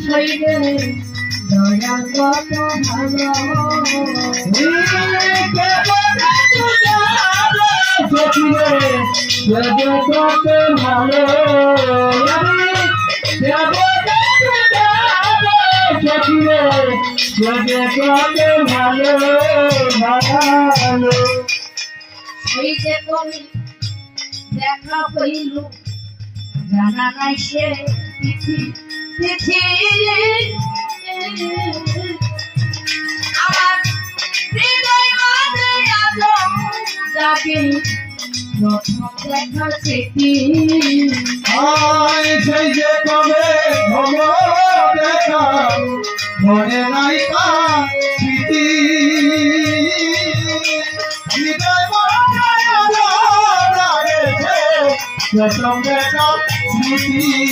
শৈলে দয়া কত ভালো কত ভালো কত ভালো ভালো এই যে তুমি দেখা হইল জানা নাই সে তিথি তিথি আমার হৃদয় মাঝে আলো জাগে প্রথম দেখা স্মৃতি সেই যে কবে হলো দেখা মনে নাই স্মৃতি হৃদয় মাঝে আলো জাগেছে প্রথম দেখা স্মৃতি